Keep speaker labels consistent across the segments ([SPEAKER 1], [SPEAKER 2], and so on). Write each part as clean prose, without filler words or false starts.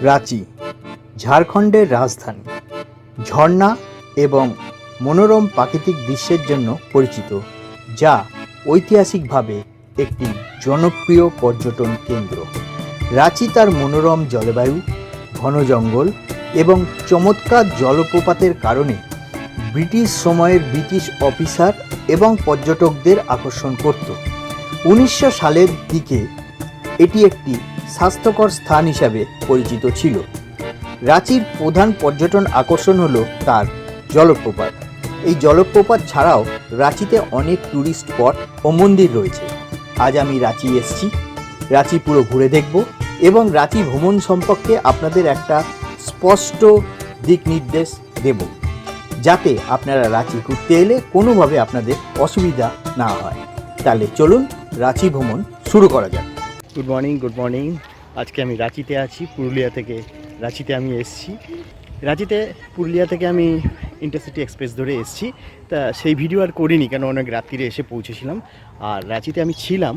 [SPEAKER 1] রাঁচি ঝাড়খণ্ডের রাজধানী, ঝর্ণা এবং মনোরম প্রাকৃতিক দৃশ্যের জন্য পরিচিত, যা ঐতিহাসিকভাবে একটি জনপ্রিয় পর্যটন কেন্দ্র। রাঁচি তার মনোরম জলবায়ু, ঘন জঙ্গল এবং চমৎকার জলপ্রপাতের কারণে ব্রিটিশ সময়ের ব্রিটিশ অফিসার এবং পর্যটকদের আকর্ষণ করত। 1900 সালের দিকে এটি একটি স্বাস্থ্যকর স্থান হিসাবে পরিচিত ছিল। রাঁচির প্রধান পর্যটন আকর্ষণ হলো তার জলপ্রপাত। এই জলপ্রপাত ছাড়াও রাঁচিতে অনেক ট্যুরিস্ট স্পট ও মন্দির রয়েছে। আজ আমি রাঁচি এসেছি, রাঁচি পুরো ঘুরে দেখব এবং রাঁচি ভ্রমণ সম্পর্কে আপনাদের একটা স্পষ্ট দিক নির্দেশ দেব, যাতে আপনারা রাঁচি ঘুরতে এলে কোনোভাবে আপনাদের অসুবিধা না হয়। তাহলে চলুন রাঁচি ভ্রমণ শুরু করা যাক। Good morning. আজকে আমি রাঁচিতে আছি, পুরুলিয়া থেকে রাঁচিতে আমি এসেছি। রাঁচিতে পুরুলিয়া থেকে আমি ইন্টারসিটি এক্সপ্রেস ধরে এসেছি, তা সেই ভিডিও আর করিনি, কেন অনেক রাত্রিরে এসে পৌঁছেছিলাম। আর রাঁচিতে আমি ছিলাম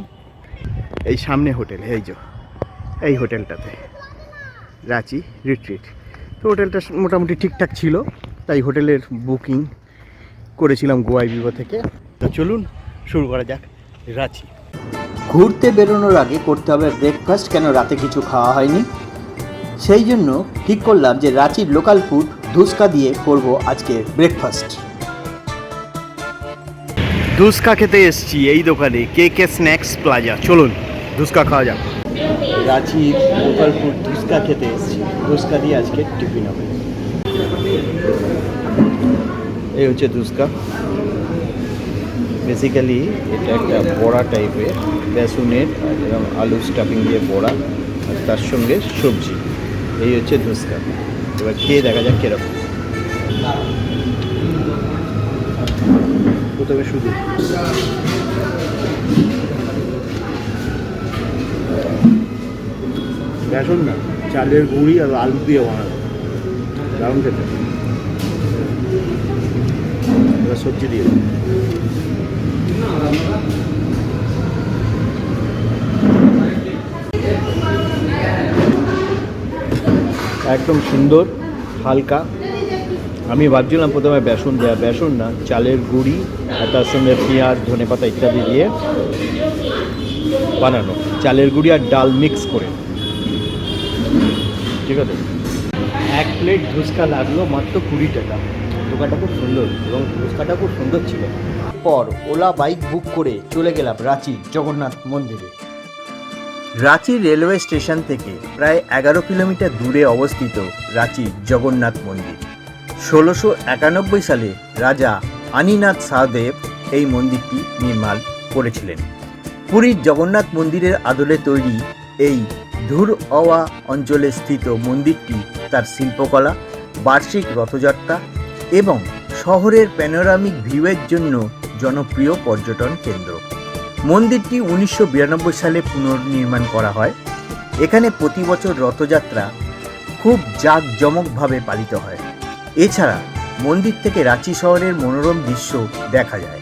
[SPEAKER 1] এই সামনে হোটেলে, এই হোটেলটাতে, রাঁচি রিট্রিট। তো হোটেলটা মোটামুটি ঠিকঠাক ছিল, তাই হোটেলের বুকিং করেছিলাম গোয়াই ভিভো থেকে। তো চলুন শুরু করা যাক রাঁচি। ঘুরতে বেরোনোর আগে করতে হবে ব্রেকফাস্ট, কেন রাতে কিছু খাওয়া হয়নি। সেই জন্য ঠিক করলাম যে রাঁচির লোকাল ফুড ধুসকা দিয়ে করব আজকে ব্রেকফাস্ট। ধুসকা খেতে এসেছি এই দোকানে, কে স্ন্যাক্স প্লাজা। চলুন ধুসকা খাওয়া যাক। রাঁচির লোকাল ফুড ধুসকা খেতে এসেছি, ধুসকা দিয়ে আজকে টিফিন হবে। এই হচ্ছে ধুসকা। বেসিক্যালি এটা একটা বড়া টাইপের, বেসনের এবং আলু স্টাফিং দিয়ে বড়া, আর তার সঙ্গে সবজি। এই হচ্ছে ধুসকা। এবার খেয়ে দেখা যাক কীরকম। প্রথমে শুধু বেসন না, চালের গুঁড়ি আর আলু দিয়ে বানানো, দারুণ খেতে। এবার সবজি দিয়ে একদম সুন্দর, হালকা। আমি ভাবছিলাম প্রথমে বেসন দেওয়া, বেসন না, চালের গুঁড়ি আর তার সঙ্গে পেঁয়াজ, ধনেপাতা ইত্যাদি দিয়ে বানানো, চালের গুঁড়ি আর ডাল মিক্স করে। ঠিক আছে, এক প্লেট ধুসকা লাগলো মাত্র 20 টাকা। দোকানটা খুব সুন্দর এবং ধুসকাটা খুব সুন্দর ছিল। পর ওলা বাইক বুক করে চলে গেলাম রাঁচি জগন্নাথ মন্দিরে। রাঁচি রেলওয়ে স্টেশন থেকে প্রায় 11 কিলোমিটার দূরে অবস্থিত রাঁচি জগন্নাথ মন্দির। 1691 সালে রাজা আনিনাথ শাহদেব এই মন্দিরটি নির্মাণ করেছিলেন। পুরীর জগন্নাথ মন্দিরের আদলে তৈরি এই ধুরওয়া অঞ্চলে স্থিত মন্দিরটি তার শিল্পকলা, বার্ষিক রথযাত্রা এবং শহরের প্যানোরামিক ভিউয়ের জন্য জনপ্রিয় পর্যটন কেন্দ্র। মন্দিরটি 1992 সালে পুনর্নির্মাণ করা হয়। এখানে প্রতি বছর রথযাত্রা খুব জাঁকজমকভাবে পালিত হয়। এছাড়া মন্দির থেকে রাঁচি শহরের মনোরম দৃশ্য দেখা যায়।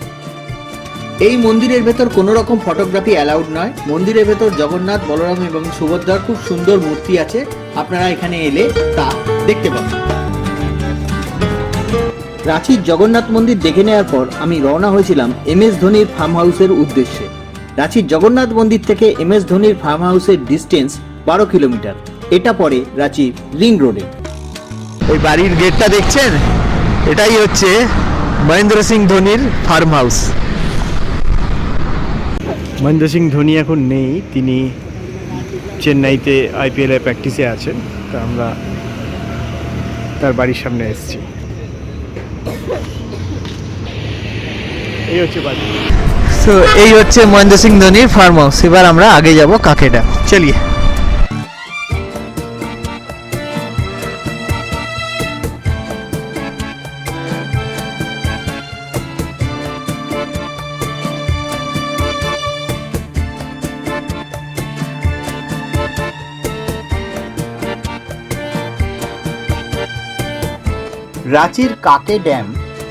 [SPEAKER 1] এই মন্দিরের ভেতর কোনো রকম ফটোগ্রাফি অ্যালাউড নয়। মন্দিরের ভেতর জগন্নাথ, বলরাম এবং সুভদ্রার খুব সুন্দর মূর্তি আছে, আপনারা এখানে এলে তা দেখতে পাবেন। রাঁচির জগন্নাথ মন্দির দেখে নেওয়ার পর আমি রওনা হয়েছিলাম MS ধোনির ফার্ম হাউসের উদ্দেশ্যে। রাঁচির জগন্নাথ মন্দির থেকে MS ধোনির ফার্ম হাউসের ডিস্টেন্স 12 কিলোমিটার। এটা পড়ে রাঁচি রিং রোডে। ওই বাড়ির গেটটা দেখছেন, এটাই হচ্ছে মহেন্দ্র সিং ধোনির ফার্ম হাউস। মহেন্দ্র সিং ধোনি এখন নেই, তিনি চেন্নাইতে IPL এর প্র্যাকটিসে আছেন। তা আমরা তার বাড়ির সামনে এসেছি। এই হচ্ছে বাড়ি। তো এই হচ্ছে মহেন্দ্র সিং ধোনির ফার্ম হাউস। এবার আমরা আগে যাব কাকেটা, চলিয়ে। রাঁচির কাকে ড্যাম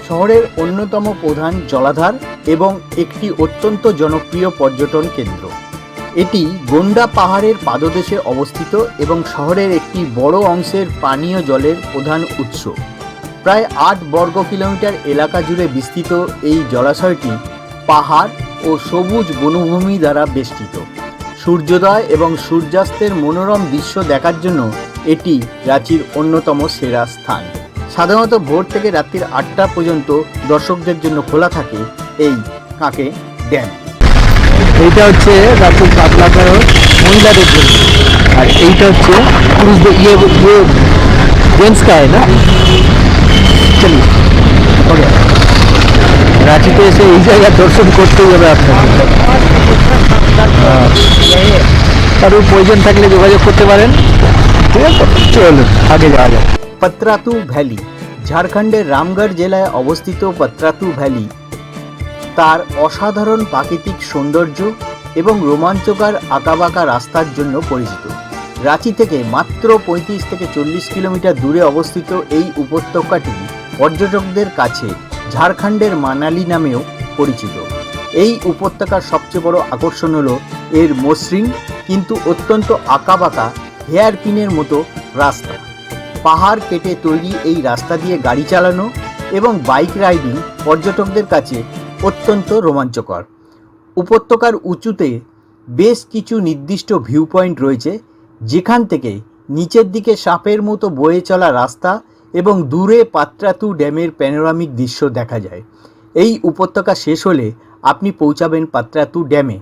[SPEAKER 1] শহরের অন্যতম প্রধান জলাধার এবং একটি অত্যন্ত জনপ্রিয় পর্যটন কেন্দ্র। এটি গোন্ডা পাহাড়ের পাদদেশে অবস্থিত এবং শহরের একটি বড় অংশের পানীয় জলের প্রধান উৎস। প্রায় 8 বর্গ কিলোমিটার এলাকা জুড়ে বিস্তৃত এই জলাশয়টি পাহাড় ও সবুজ বনভূমি দ্বারা বেষ্টিত। সূর্যোদয় এবং সূর্যাস্তের মনোরম দৃশ্য দেখার জন্য এটি রাঁচির অন্যতম সেরা স্থান। সাধারণত ভোর থেকে রাত্রির 8টা পর্যন্ত দর্শকদের জন্য খোলা থাকে এই কাঁকে ড্যাম।
[SPEAKER 2] এইটা হচ্ছে রাঁচির পাতলাপাড়ার মহিলাদের জন্য, আর এইটা হচ্ছে পুরুষদের জেন্টস কা না। চলিয়ে ওকে, রাঁচিতে এসে এই জায়গা দর্শন করতেই হবে আপনাকে। কারোর প্রয়োজন থাকলে যোগাযোগ করতে পারেন। ঠিক আছে, চলুন আগে যাওয়া যাক।
[SPEAKER 1] পত্রাতু ভ্যালি ঝাড়খণ্ডের রামগড় জেলায় অবস্থিত। পত্রাতু ভ্যালি তার অসাধারণ প্রাকৃতিক সৌন্দর্য এবং রোমাঞ্চকর আঁকাবাঁকা রাস্তার জন্য পরিচিত। রাঁচি থেকে মাত্র 35 থেকে 40 কিলোমিটার দূরে অবস্থিত এই উপত্যকাটি পর্যটকদের কাছে ঝাড়খণ্ডের মানালি নামেও পরিচিত। এই উপত্যকার সবচেয়ে বড় আকর্ষণ হলো এর মসৃণ কিন্তু অত্যন্ত আঁকাবাঁকা হেয়ার পিনের মতো রাস্তা। পাহাড় কেটে তৈরি এই রাস্তা দিয়ে গাড়ি চালানো এবং বাইক রাইডিং পর্যটকদের কাছে অত্যন্ত রোমাঞ্চকর। উপত্যকার উঁচুতে বেশ কিছু নির্দিষ্ট ভিউ পয়েন্ট রয়েছে, যেখান থেকে নিচের দিকে সাপের মতো বয়ে চলা রাস্তা এবং দূরে পাত্রাতু ড্যামের প্যানোরামিক দৃশ্য দেখা যায়। এই উপত্যকা শেষ হলে আপনি পৌঁছাবেন পাত্রাতু ড্যামে,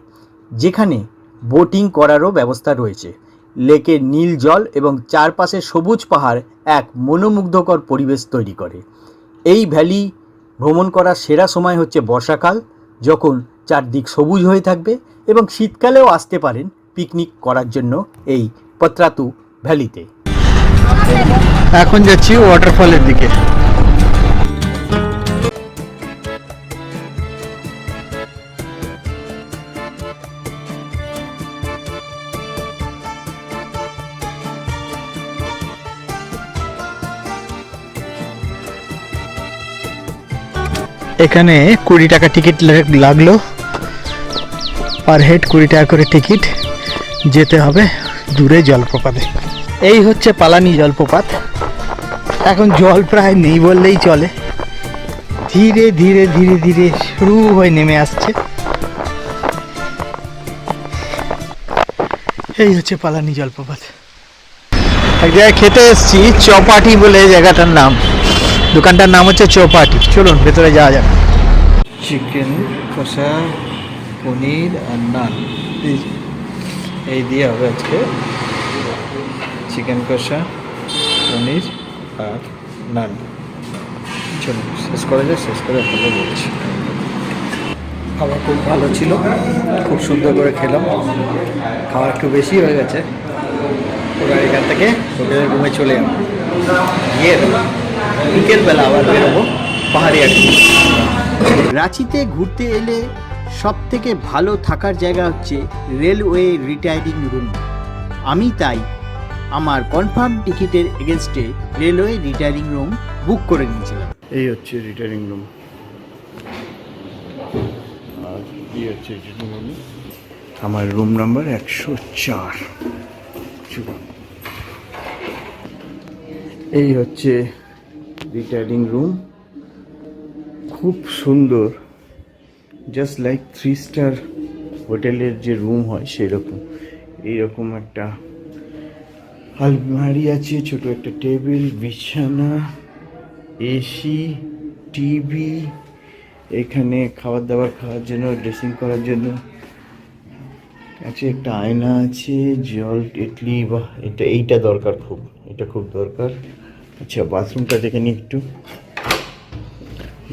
[SPEAKER 1] যেখানে বোটিং করারও ব্যবস্থা রয়েছে। লেকের নীল জল এবং চারপাশে সবুজ পাহাড় এক মনোমুগ্ধকর পরিবেশ তৈরি করে। এই ভ্যালি ভ্রমণ করার সেরা সময় হচ্ছে বর্ষাকাল, যখন চারদিক সবুজ হয়ে থাকবে, এবং শীতকালেও আসতে পারেন পিকনিক করার জন্য এই পত্রাতু ভ্যালিতে।
[SPEAKER 2] এখন যাচ্ছি ওয়াটারফলের দিকে। এখানে 20 টাকা টিকিট লাগলো, পার হেড 20 টাকা করে টিকিট। যেতে হবে দূরে জলপ্রপাতে। এই হচ্ছে পালানি জলপ্রপাত। এখন জল প্রায় নেই বললেই চলে, ধীরে ধীরে ধীরে ধীরে শুরু হয়ে নেমে আসছে। এই হচ্ছে পালানি জলপ্রপাত। এক জায়গায় খেতে এসেছি, চৌপাটি বলে জায়গাটার নাম। দোকানটার নাম হচ্ছে চৌপাটি। চলুন ভেতরে যাওয়া যাক। চিকেন কষা, পনির আর নান, এই দিয়ে হবে আজকে। চিকেন কষা, পনির আর নান। চলুন শেষ করা যায়, শেষ করে আপনাদের বলছি। খাবার খুব ভালো ছিল, খুব সুন্দর করে খেলাম। খাওয়া একটু বেশি হয়ে গেছে। ওরা এখান থেকে হোটেলের রুমে চলে যাবো, গিয়ে বিকেলবেলা আবার বেরোবো পাহাড়ি আড্ডা।
[SPEAKER 1] রাঁচিতে ঘুরতে এলে সবথেকে ভালো থাকার জায়গা হচ্ছে রেলওয়ে রিটায়ারিং রুম। আমি তাই আমার কনফার্ম টিকিটের এগেনস্টে রেলওয়ে রিটায়ারিং রুম বুক করে নিয়েছিলাম।
[SPEAKER 2] এই হচ্ছে রিটায়ারিং রুম, আর এই হচ্ছে রিটায়ারিং রুম। আমার রুম নাম্বার 104। এই হচ্ছে রিটায়ারিং রুম, খুব সুন্দর, জাস্ট লাইক 3 স্টার হোটেলের যে রুম হয় সেরকম। এইরকম একটা আলমারি আছে, ছোট একটা টেবিল, বিছানা, এসি, টিভি, এখানে খাবার দাবার খাওয়ার জন্য, ড্রেসিং করার জন্য আছে, একটা আয়না আছে, জল, ইডলি, বা এইটা দরকার, এটা খুব দরকার। আচ্ছা, বাথরুমটা দেখে নিই একটু।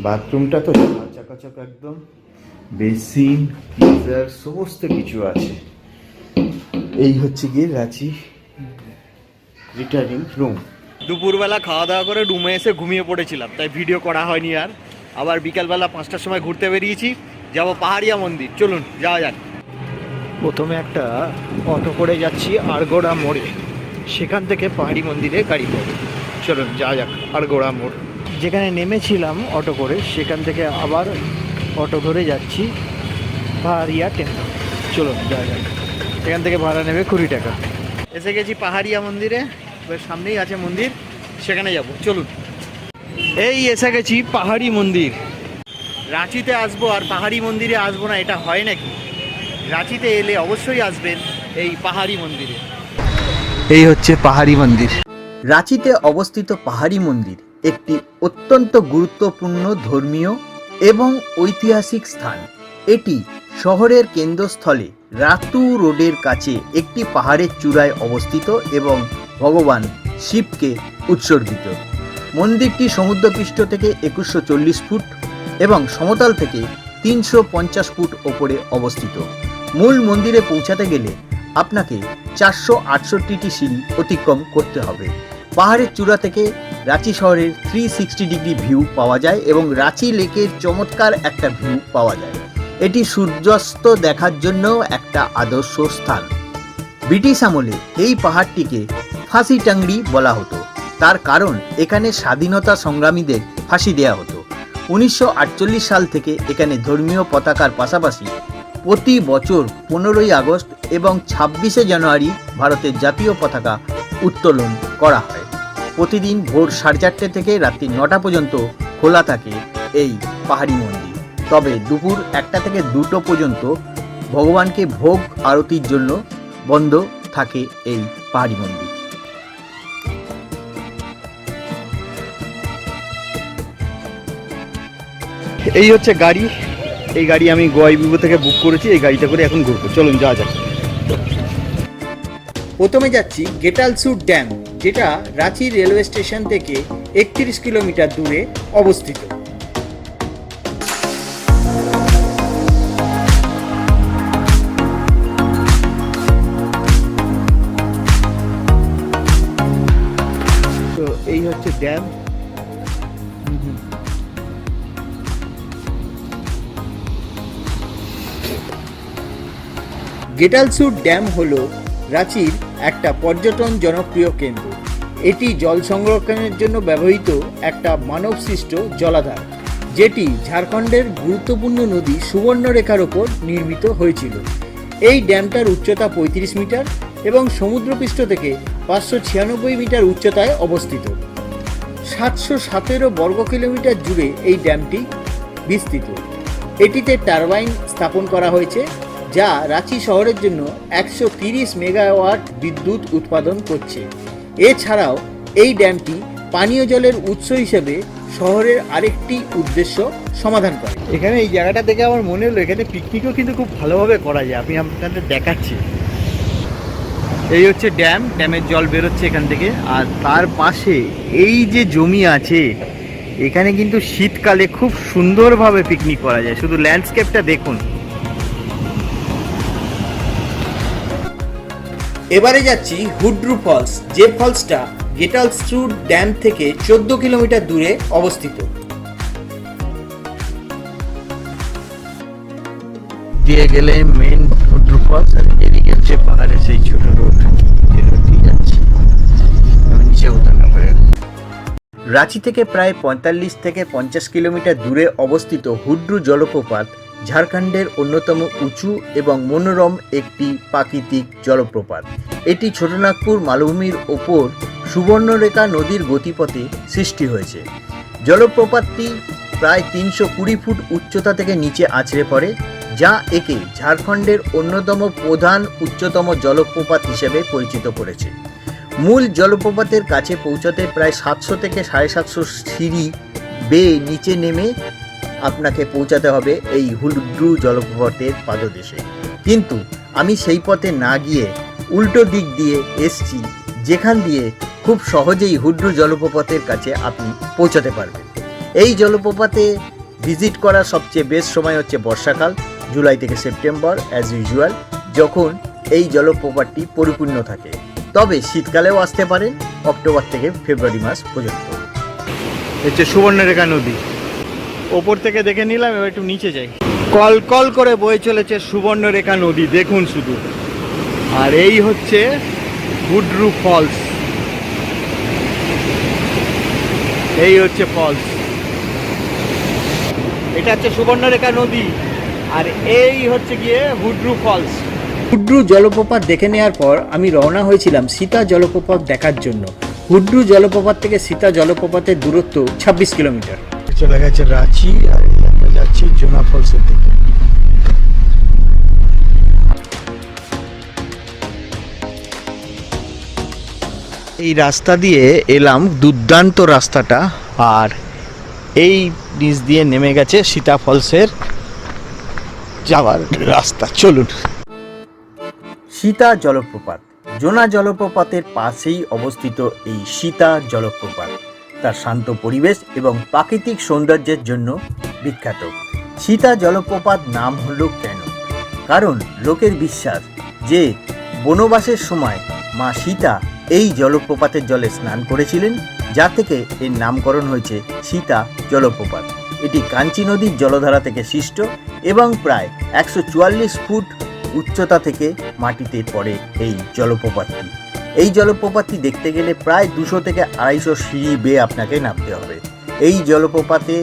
[SPEAKER 2] বাথরুমটা তো চাকাচাক একদম, বেসিন, গিজার, সমস্ত কিছু আছে। এই হচ্ছে গিয়ে রাঁচি রিটায়ারিং রুম।
[SPEAKER 3] দুপুরবেলা খাওয়া দাওয়া করে রুমে এসে ঘুমিয়ে পড়েছিলাম, তাই ভিডিও করা হয়নি আর। আবার বিকালবেলা 5টার সময় ঘুরতে বেরিয়েছি, যাব পাহাড়িয়া মন্দির। চলুন যাওয়া যাক।
[SPEAKER 2] প্রথমে একটা অটো করে যাচ্ছি আরগোড়া মোড়ে, সেখান থেকে পাহাড়ি মন্দিরে গাড়ি পাবো। চলুন যাওয়া যাক আরগোড়া মোড়। যেখানে নেমেছিলাম অটো করে, সেখান থেকে আবার অটো ধরে যাচ্ছি পাহাড়িয়া টেম্পল। চলুন যাওয়া যাক।
[SPEAKER 3] এখান থেকে ভাড়া নেবে 20 টাকা। এসে গেছি পাহাড়িয়া মন্দিরে, এবার সামনেই আছে মন্দির, সেখানে যাব, চলুন। এই এসে গেছি পাহাড়ি মন্দির। রাঁচিতে আসবো আর পাহাড়ি মন্দিরে আসবো না, এটা হয় নাকি? রাঁচিতে এলে অবশ্যই আসবেন এই পাহাড়ি মন্দিরে। এই হচ্ছে পাহাড়ি মন্দির।
[SPEAKER 1] রাঁচিতে অবস্থিত পাহাড়ি মন্দির একটি অত্যন্ত গুরুত্বপূর্ণ ধর্মীয় এবং ঐতিহাসিক স্থান। এটি শহরের কেন্দ্রস্থলে রাতু রোডের কাছে একটি পাহাড়ের চূড়ায় অবস্থিত এবং ভগবান শিবকে উৎসর্গিত। মন্দিরটি সমুদ্রপৃষ্ঠ থেকে 2140 ফুট এবং সমতল থেকে 350 ফুট ওপরে অবস্থিত। মূল মন্দিরে পৌঁছাতে গেলে আপনাকে 468টি সিঁড়ি অতিক্রম করতে হবে। পাহাড়ের চূড়া থেকে রাঁচি শহরের 360 ডিগ্রি ভিউ পাওয়া যায় এবং রাঁচি লেকের চমৎকার একটা ভিউ পাওয়া যায়। এটি সূর্যাস্ত দেখার জন্য একটা আদর্শ স্থান। ব্রিটিশ আমলে এই পাহাড়টিকে ফাঁসি টাংড়ি বলা হতো, তার কারণ এখানে স্বাধীনতা সংগ্রামীদের ফাঁসি দেওয়া হতো। 1948 সাল থেকে এখানে ধর্মীয় পতাকার পাশাপাশি প্রতি বছর 15ই আগস্ট এবং 26শে জানুয়ারি ভারতের জাতীয় পতাকা উত্তোলন করা হয়। প্রতিদিন ভোর 4:30 থেকে রাত্রি 9টা পর্যন্ত খোলা থাকে এই পাহাড়ি মন্দির, তবে দুপুর 1টা থেকে 2টো পর্যন্ত ভগবানকে ভোগ আরতির জন্য বন্ধ থাকে এই পাহাড়ি মন্দির।
[SPEAKER 3] এই হচ্ছে গাড়ি, এই গাড়ি আমি গোয়াই বিবো থেকে বুক করেছি, এই গাড়িটা করে এখন ঘুরবো, চলুন যাওয়া যাক।
[SPEAKER 1] প্রথমে যাচ্ছি গেটালসুর ড্যাম, যেটা রাঁচি রেলওয়ে স্টেশন থেকে 31 কিলোমিটার দূরে অবস্থিত।
[SPEAKER 3] তো এই হচ্ছে ড্যাম।
[SPEAKER 1] গেটালসুর ড্যাম হলো রাঁচির একটা পর্যটন জনপ্রিয় কেন্দ্র। এটি জল সংরক্ষণের জন্য ব্যবহৃত একটা মানবসৃষ্ট জলাধার, যেটি ঝাড়খণ্ডের গুরুত্বপূর্ণ নদী সুবর্ণরেখার ওপর নির্মিত হয়েছিল। এই ড্যামটার উচ্চতা 35 মিটার এবং সমুদ্রপৃষ্ঠ থেকে 596 মিটার উচ্চতায় অবস্থিত। 717 বর্গ কিলোমিটার জুড়ে এই ড্যামটি বিস্তৃত। এটিতে টারবাইন স্থাপন করা হয়েছে, যা রাঁচি শহরের জন্য 130 মেগাওয়াট বিদ্যুৎ উৎপাদন করছে। এছাড়াও এই ড্যামটি পানীয় জলের উৎস হিসেবে শহরের আরেকটি উদ্দেশ্য সমাধান করে।
[SPEAKER 3] এখানে এই জায়গাটা দেখে আমার মনে হলো এখানে পিকনিকও কিন্তু খুব ভালোভাবে করা যায়, আমি আপনাদের দেখাচ্ছি। এই হচ্ছে ড্যাম, ড্যামের জল বেরোচ্ছে এখান থেকে, আর তার পাশে এই যে জমি আছে, এখানে কিন্তু শীতকালে খুব সুন্দরভাবে পিকনিক করা যায়। শুধু ল্যান্ডস্কেপটা দেখুন।
[SPEAKER 1] এবারে যাচ্ছি হুড্রু ফলস, যে ফলসটা গেটালসুর ড্যাম থেকে 14 কিলোমিটার দূরে অবস্থিত।
[SPEAKER 3] দিয়ে গেলে মেন হুড্রু ফলস, আর এদিকে হচ্ছে পাহাড়ে সেই ছোট রোড, যে রোড দিয়ে যাচ্ছে আমি নিচে উঠানো করে।
[SPEAKER 1] রাঁচি থেকে প্রায় 45 থেকে 50 কিলোমিটার দূরে অবস্থিত হুড্রু জলপ্রপাত ঝাড়খণ্ডের অন্যতম উঁচু এবং মনোরম একটি প্রাকৃতিক জলপ্রপাত। এটি ছোটনাগপুর মালভূমির ওপর সুবর্ণরেখা নদীর গতিপথে সৃষ্টি হয়েছে। জলপ্রপাতটি প্রায় 320 ফুট উচ্চতা থেকে নিচে আছড়ে পড়ে, যা একে ঝাড়খণ্ডের অন্যতম প্রধান উচ্চতম জলপ্রপাত হিসেবে পরিচিত করেছে। মূল জলপ্রপাতের কাছে পৌঁছাতে প্রায় 700 থেকে 750 সিঁড়ি বেয়ে নিচে নেমে আপনাকে পৌঁছাতে হবে এই হুড্রু জলপ্রপাতের পাদদেশে। কিন্তু আমি সেই পথে না গিয়ে উল্টো দিক দিয়ে এসছি, যেখান দিয়ে খুব সহজেই হুড্রু জলপ্রপাতের কাছে আপনি পৌঁছাতে পারবেন। এই জলপ্রপাতে ভিজিট করার সবচেয়ে বেস্ট সময় হচ্ছে বর্ষাকাল, জুলাই থেকে সেপ্টেম্বর অ্যাজ ইউজুয়াল, যখন এই জলপ্রপাতটি পরিপূর্ণ থাকে। তবে শীতকালেও আসতে পারেন, অক্টোবর থেকে ফেব্রুয়ারি মাস পর্যন্ত।
[SPEAKER 3] হচ্ছে সুবর্ণরেখা নদী, ওপর থেকে দেখে নিলাম, এবার একটু নিচে যাই। কল কল করে বয়ে চলেছে সুবর্ণরেখা নদী, দেখুন শুধু। আর এই হচ্ছে হুড্রু ফলস, এই হচ্ছে ফলস, এটা হচ্ছে সুবর্ণরেখা নদী, আর এই হচ্ছে গিয়ে হুড্রু ফলস।
[SPEAKER 1] হুড্রু জলপ্রপাত দেখে নেওয়ার পর আমি রওনা হয়েছিলাম সীতা জলপ্রপাত দেখার জন্য। হুড্রু জলপ্রপাত থেকে সীতা জলপ্রপাতের দূরত্ব 26 কিলোমিটার।
[SPEAKER 2] চলে গেছে রাঁচি আর আমরা যাচ্ছি জোনা ফলসের দিকে।
[SPEAKER 3] এই রাস্তা দিয়ে এলাম, দুর্দান্ত রাস্তাটা, আর এই নিচ দিয়ে নেমে গেছে সীতা ফলসের যাওয়ার রাস্তা। চলুন।
[SPEAKER 1] সীতা জলপ্রপাত জোনা জলপ্রপাতের পাশেই অবস্থিত এই সীতা জলপ্রপাত তার শান্ত পরিবেশ এবং প্রাকৃতিক সৌন্দর্যের জন্য বিখ্যাত। সীতা জলপ্রপাত নাম হলো কেন? কারণ লোকের বিশ্বাস যে বনবাসের সময় মা সীতা এই জলপ্রপাতের জলে স্নান করেছিলেন, যা থেকে এর নামকরণ হয়েছে সীতা জলপ্রপাত। এটি কাঞ্চি নদীর জলধারা থেকে সৃষ্ট এবং প্রায় 144 ফুট উচ্চতা থেকে মাটিতে পড়ে এই জলপ্রপাতটি। এই জলপ্রপাতটি দেখতে গেলে প্রায় 200 থেকে 250 সিঁড়ি বেয়ে আপনাকে নামতে হবে। এই জলপ্রপাতে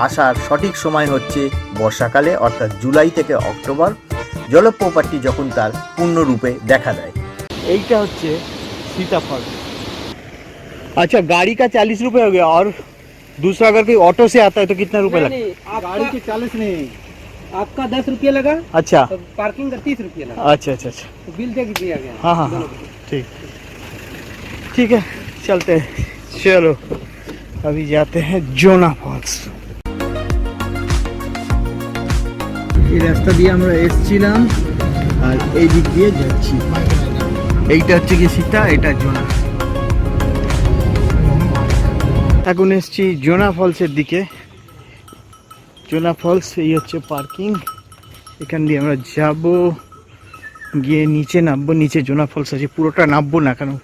[SPEAKER 1] আসার সঠিক সময় হচ্ছে বর্ষাকালে, অর্থাৎ জুলাই থেকে অক্টোবর, জলপ্রপাতটি যখন তার পূর্ণরূপে দেখা দেয়।
[SPEAKER 3] এইটা হচ্ছে सीता फॉल। अच्छा, गाड़ी का 40 रुपए हो गया, और दूसरा अगर कोई ऑटो से आता है तो कितना रुपए लगता है?
[SPEAKER 2] गाड़ी के 40 नहीं, आपका 10 रुपये लगा।
[SPEAKER 3] अच्छा
[SPEAKER 2] तो पार्किंग का 30 रुपये लगा।
[SPEAKER 3] अच्छा अच्छा अच्छा,
[SPEAKER 2] तो बिल दे दिया गया।
[SPEAKER 3] हाँ हाँ हाँ, ठीक ठीक है, चलते हैं। चलो अभी जाते हैं जोना फॉल्स।
[SPEAKER 2] এই রাস্তা দিয়ে আমরা এসেছিলাম আর এই দিক দিয়ে যাচ্ছি।
[SPEAKER 3] এইটা হচ্ছে কি সীতা, এটা জোনা। এখন এসছি জোনা ফলসের দিকে। জোনা ফলস, এই হচ্ছে পার্কিং। এখান দিয়ে আমরা যাব, গিয়ে নিচে নামবো। নিচে জোনা ফলস আছে, পুরোটা নামবো না, কারণ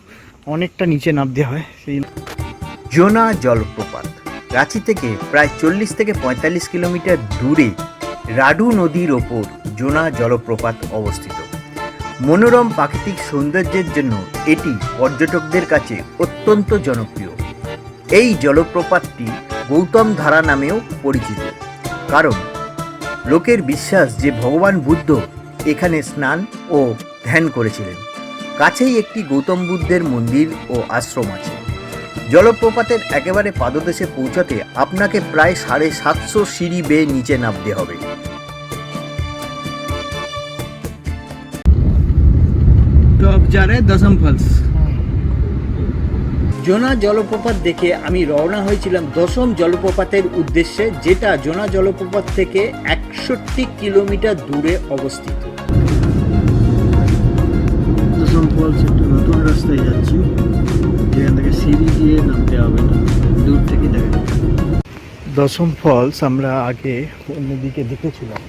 [SPEAKER 3] অনেকটা নিচে নামতে হয়। সেই
[SPEAKER 1] জোনা জলপ্রপাত রাঁচি থেকে প্রায় 40 থেকে 45 কিলোমিটার দূরে রাডু নদীর ওপর জোনা জলপ্রপাত অবস্থিত। মনোরম প্রাকৃতিক সৌন্দর্যের জন্য এটি পর্যটকদের কাছে অত্যন্ত জনপ্রিয়। এই জলপ্রপাতটি গৌতম ধারা নামেও পরিচিত, কারণ লোকের বিশ্বাস যে ভগবান বুদ্ধ এখানে স্নান ও ধ্যান করেছিলেন। কাছেই একটি গৌতম বুদ্ধের মন্দির ও আশ্রম আছে। জলপ্রপাতের একেবারে পাদদেশে পৌঁছাতে আপনাকে প্রায় 750 সিঁড়ি বেয়ে নিচে নামতে হবে।
[SPEAKER 2] तो अब जा रहे हैं दसम फॉल्स।
[SPEAKER 1] জোনা জলপ্রপাত দেখে আমি রওনা হয়েছিলাম দশম জলপ্রপাতের উদ্দেশ্যে, যেটা জোনা জলপ্রপাত থেকে 61 কিলোমিটার দূরে অবস্থিত।
[SPEAKER 2] দশম ফলস একটা নতুন রাস্তায় যাচ্ছি, যেখান থেকে সিঁড়ি দিয়ে নামতে হবে না, দূর থেকে দেখা যাবে।
[SPEAKER 3] দশম ফলস আমরা আগে অন্যদিকে দেখেছিলাম,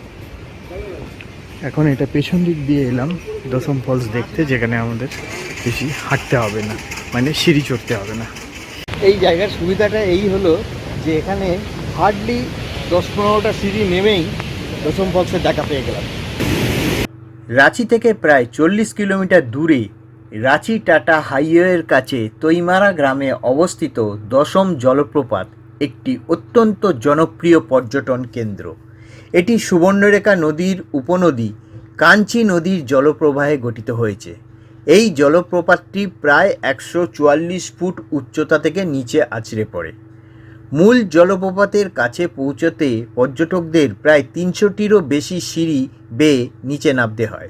[SPEAKER 3] এখন এটা পেছন দিক দিয়ে এলাম দশম ফলস দেখতে, যেখানে আমাদের বেশি হাঁটতে হবে না, মানে সিঁড়ি চড়তে হবে না। এই জায়গার সুবিধাটা এই হলো যে এখানে হার্ডলি 10-15টা সিঁড়ি নেমেই দশম ফলসের দেখা পেয়ে গেলাম।
[SPEAKER 1] রাঁচি থেকে প্রায় 40 কিলোমিটার দূরে রাঁচি টাটা হাইওয়ের কাছে তৈমারা গ্রামে অবস্থিত দশম জলপ্রপাত একটি অত্যন্ত জনপ্রিয় পর্যটন কেন্দ্র। এটি সুবর্ণরেখা নদীর উপনদী কাঞ্চি নদীর জলপ্রবাহে গঠিত হয়েছে। এই জলপ্রপাতটি প্রায় 144 ফুট উচ্চতা থেকে নিচে আছড়ে পড়ে। মূল জলপ্রপাতের কাছে পৌঁছতে পর্যটকদের প্রায় 300টিরও বেশি সিঁড়ি বেয়ে নিচে নামতে হয়।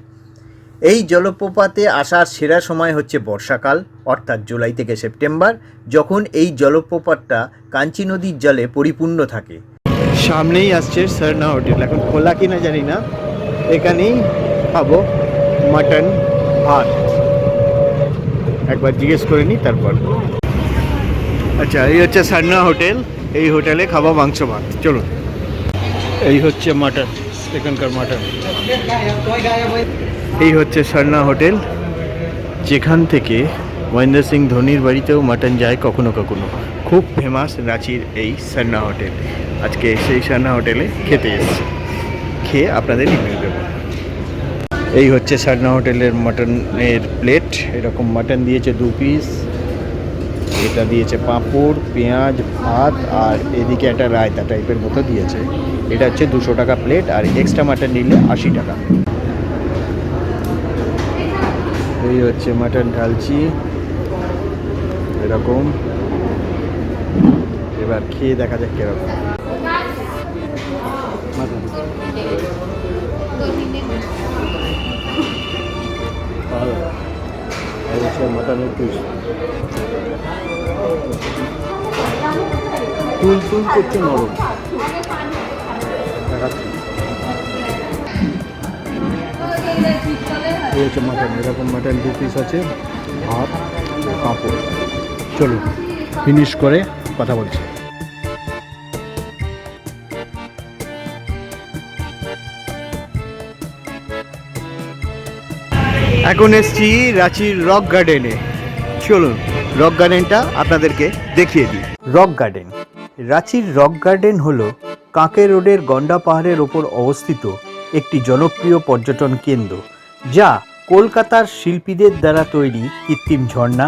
[SPEAKER 1] এই জলপ্রপাতে আসার সেরা সময় হচ্ছে বর্ষাকাল, অর্থাৎ জুলাই থেকে সেপ্টেম্বর, যখন এই জলপ্রপাতটা কাঞ্চি নদীর জলে পরিপূর্ণ থাকে।
[SPEAKER 3] সামনেই আসছে সরনা হোটেল, এখন খোলা কিনা জানি না। এখানেই খাবো মাটন ভাত, একবার জিজ্ঞেস করে নিই তারপর। আচ্ছা, এই হচ্ছে সরনা হোটেল, এই হোটেলে খাবো মাংস ভাত। চলুন। এই হচ্ছে মাটন, এখানকার মাটন। এই হচ্ছে সরনা হোটেল, যেখান থেকে মহেন্দ্র সিং ধোনির বাড়িতেও মাটন যায় কখনো কখনো। খুব ফেমাস রাঁচির এই সরনা হোটেল। আজকে সেই সরনা হোটেলে খেতে এসেছি, খেয়ে আপনাদের রিভিউ দেবো। এই হচ্ছে সরনা হোটেলের মাটনের প্লেট। এরকম মাটন দিয়েছে 2 পিস, এটা দিয়েছে পাঁপড়, পেঁয়াজ, ভাত, আর এদিকে একটা রায়তা টাইপের মতো দিয়েছে। এটা হচ্ছে 200 টাকা প্লেট, আর এক্সট্রা মাটন নিলে 80 টাকা।
[SPEAKER 2] এই হচ্ছে মাটন ঢালছি এরকম। এবার খেয়ে দেখা যাক কিরকম। মাটনের পিস তুল তুল করছে নরম। দেখাচ্ছি এই হচ্ছে মাটন, এরকম মাটন 2 পিস আছে, ভাত, পাঁপড়। চলো ফিনিশ করে কথা বলছি।
[SPEAKER 3] এখন এসছি রাঁচির রক গার্ডেনে। চলুন রক গার্ডেনটা আপনাদেরকে দেখিয়ে দিই।
[SPEAKER 1] Rock garden. রাঁচির রক গার্ডেন হল কাঁকে রোডের গন্ডা পাহাড়ের ওপর অবস্থিত একটি জনপ্রিয় পর্যটন কেন্দ্র, যা কলকাতার শিল্পীদের দ্বারা তৈরি কৃত্রিম ঝর্ণা,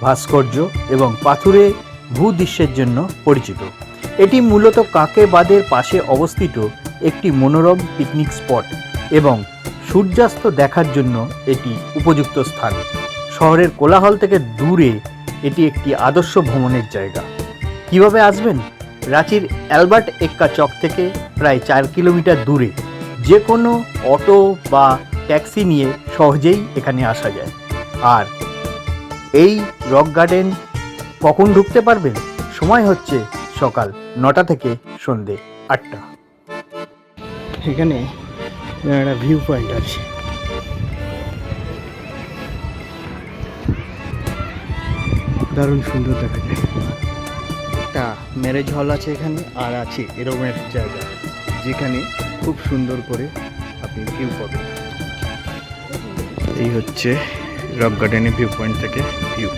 [SPEAKER 1] ভাস্কর্য এবং পাথুরে ভূদৃশ্যের জন্য পরিচিত। এটি মূলত কাঁকে বাঁধের পাশে অবস্থিত একটি মনোরম পিকনিক স্পট এবং সূর্যাস্ত দেখার জন্য এটি উপযুক্ত স্থান। শহরের কোলাহল থেকে দূরে এটি একটি আদর্শ ভ্রমণের জায়গা। কিভাবে আসবেন? রাঁচির অ্যালবার্ট এক্কা চক থেকে প্রায় 4 কিলোমিটার দূরে যে কোনো অটো বা ট্যাক্সি নিয়ে সহজেই এখানে আসা যায়। আর এই রক গার্ডেন কখন ঢুকতে পারবেন? সময় হচ্ছে সকাল 9টা থেকে সন্ধে 8টা।
[SPEAKER 2] এখানে একটা ভিউ পয়েন্ট আছে। দারুণ সুন্দর দেখা যায়।
[SPEAKER 3] একটা ম্যারেজ হল আছে এখানে, আর আছে এরকম একটা জায়গা যেখানে খুব সুন্দর করে আপনি ভিউ পাবেন। এই হচ্ছে রক গার্ডেনের ভিউ পয়েন্ট থেকে ভিউ।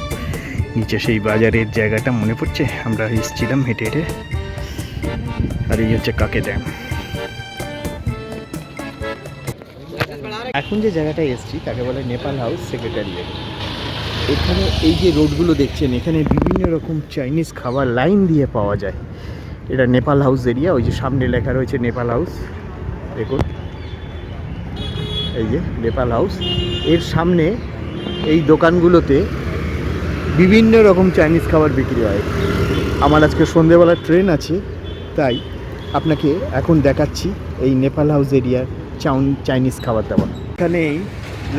[SPEAKER 3] নিচে সেই বাজারের জায়গাটা মনে পড়ছে, আমরা এসেছিলাম হেঁটে হেঁটে। আর এই হচ্ছে কাকে ড্যাম। এখন যে জায়গাটায় এসেছি তাকে বলে নেপাল হাউস সেক্রেটারিয়েট। এখানে এই যে রোডগুলো দেখছেন, এখানে বিভিন্ন রকম চাইনিজ খাবার লাইন দিয়ে পাওয়া যায়। এটা নেপাল হাউস এরিয়া। ওই যে সামনে লেখা রয়েছে নেপাল হাউস, দেখুন এই যে নেপাল হাউস। এর সামনে এই দোকানগুলোতে বিভিন্ন রকম চাইনিজ খাবার বিক্রি হয়। আমার আজকে সন্ধেবেলার ট্রেন আছে, তাই আপনাকে এখন দেখাচ্ছি এই নেপাল হাউস এরিয়ার চাইনিজ খাবার দাবার। এখানে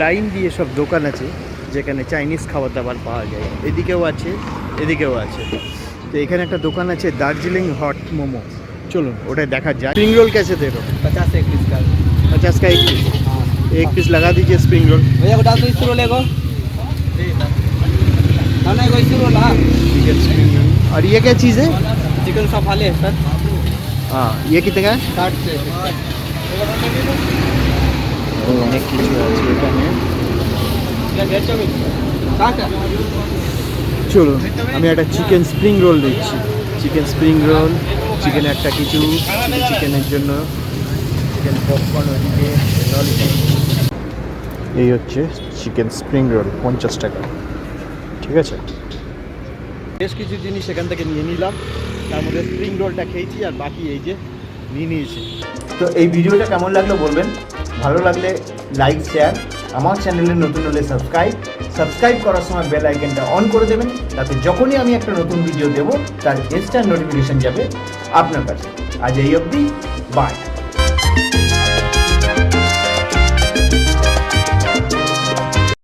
[SPEAKER 3] লাইন দিয়ে সব দোকান আছে যেখানে চাইনিজ খাবার দাবার পাওয়া যায়। এদিকেও আছে, এদিকেও আছে। তো এখানে একটা দোকান আছে দার্জিলিং হট মোমো। চলুন ওটা দেখা যায়। स्प्रिंग रोल कैसे दे रहे हो?
[SPEAKER 4] 50 एक पीस का।
[SPEAKER 3] 50 का एक पीस। एक पीस लगा दीजिए स्प्रिंग रोल।
[SPEAKER 4] भैया को डाल दो इस रोल एगो। ना ना एगो इस रोल हां।
[SPEAKER 3] ठीक है स्प्रिंग रोल। और ये क्या चीज़ है?
[SPEAKER 4] चिकन सफाले है सर।
[SPEAKER 3] हाँ ये कितने का है?
[SPEAKER 4] 60 से।
[SPEAKER 3] অনেক কিছু আছে এখানে।
[SPEAKER 4] क्या वेज चाउमीन? कहां का?
[SPEAKER 3] চলুন আমি একটা চিকেন স্প্রিং রোল দিচ্ছি। চিকেন স্প্রিং রোল, চিকেন একটা কিছু, চিকেনের জন্য চিকেন পপকর্ন, ওইদিকে ললিপপ। এই হচ্ছে চিকেন স্প্রিং রোল 50 টাকা। ঠিক আছে, বেশ কিছু জিনিস এখান থেকে নিয়ে নিলাম। তার মধ্যে স্প্রিং রোলটা খেয়েছি, আর বাকি এই যে নিয়ে নিয়েছি। তো এই ভিডিওটা কেমন লাগলো বলবেন। ভালো লাগলে লাইক, শেয়ার, আমার চ্যানেলে নতুন হলে সাবস্ক্রাইব করার সময় বেল আইকনটা অন করে দেবেন, তাতে যখনই আমি একটা নতুন ভিডিও দেব তার ইনস্ট্যান্ট নোটিফিকেশন যাবে আপনার কাছে। আজ এই অবধি, বাই।